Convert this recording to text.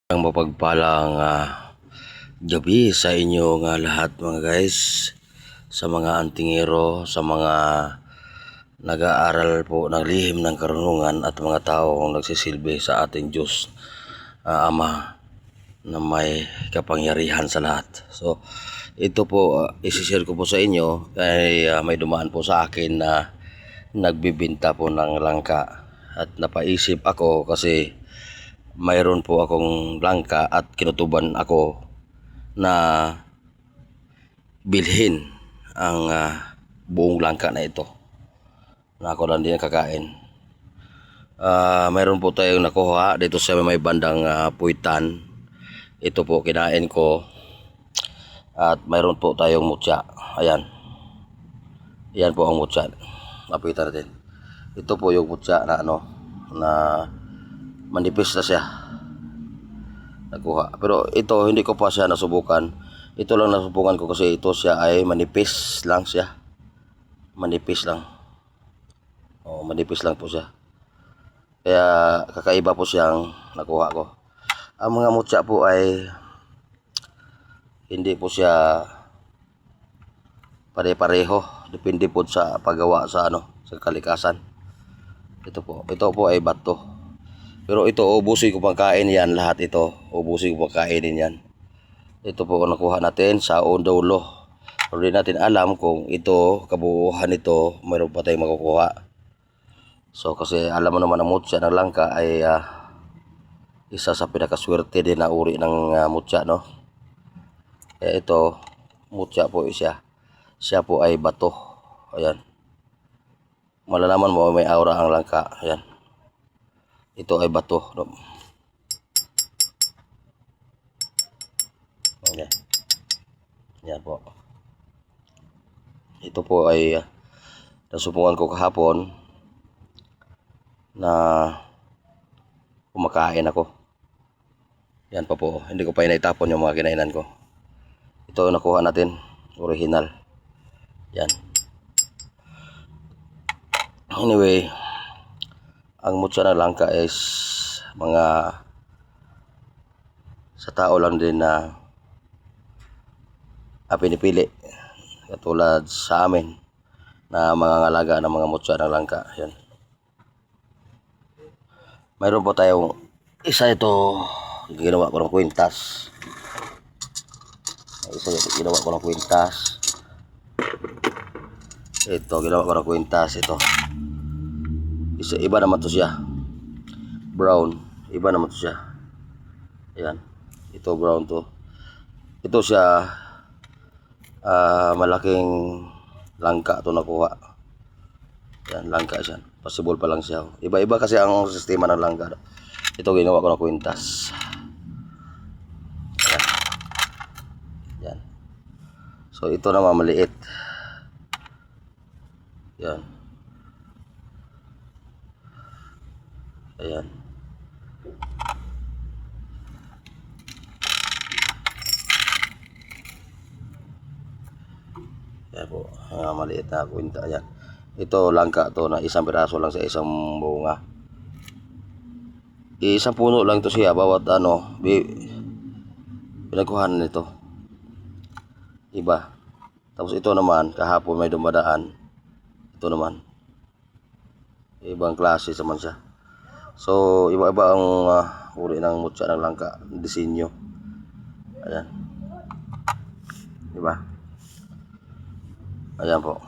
Ang mapagpalang gabi sa inyo nga lahat mga guys, sa mga antingero, sa mga nag-aaral po ng lihim ng karunungan at mga taong nagsisilbi sa ating Diyos Ama na may kapangyarihan sa lahat. So ito po isishare ko po sa inyo kay may dumaan po sa akin na nagbibinta po ng langka at napaisip ako kasi mayroon po akong langka at kinutuban ako na bilhin ang buong langka na ito na ako lang din kakain. Mayroon po tayong nakuha dito sa may bandang Puitan. Ito po kinain ko at mayroon po tayong mutya. Ayan. Ayan po ang mutya. Lapitan natin. Ito po yung mutya na na manipis na siya nakuha, pero ito hindi ko pa siya nasubukan. Ito lang nasubukan ko kasi ito siya ay manipis lang siya, manipis lang, manipis lang po siya, kaya kakaiba po siyang nakuha ko. Ang mga mutya po ay hindi po siya pare-pareho, depende po sa paggawa sa sa kalikasan. Ito po ay bato. Pero ito, ubusin ko pagkain yan lahat ito. Ubusin ko pagkainin yan. Ito po ang nakuha natin sa Ondolo. Pero di natin alam kung ito, kabuuhan ito, mayroon pa tayong makukuha. So kasi alam mo naman ang mutya ng langka ay isa sa pinakaswerte din na uri ng mutya, no? Kaya ito, mutya po siya. Siya po ay bato. Ayan. Malalaman mo may aura ang langka. Ayan. Ito ay bato. Okay. Yan po. Ito po ay nasubukan ko kahapon na kumakain ako. Yan pa po. Hindi ko pa inaitapon yung mga kinainan ko. Ito ang nakuha natin. Original. Yan. Anyway, ang mutya ng langka is mga sa tao lang din na pinipili, katulad sa amin na mga ngalaga ng mga mutya ng langka. Yan. Mayroon po tayong isa, ito ginawa ko ng kwintas. Isa ginawa ko ng kwintas. Ito ginawa ko ng kwintas. Ito iba naman to siya, brown, iba naman to siya. Ayan, ito brown to. Ito siya malaking langka to nakuha. Ayan, langka siya, possible pa lang siya. Iba-iba kasi ang sistema ng langka. Ito ginawa ko ng kwintas. Ayan. Ayan. So ito naman maliit. Ayan. Ayan. Ayan po, maliit na kwinta. Ayan. Ito langka to na isang piraso lang sa isang bunga. Isang puno lang ito siya, bawat pinagkuhanan nito. Iba. Tapos ito naman, kahapon may dumadaan. Ito naman. Ibang klase naman siya. So, iba-iba ang uri ng mutya ng langka, disenyo. Ayan. Diba? Ayan po.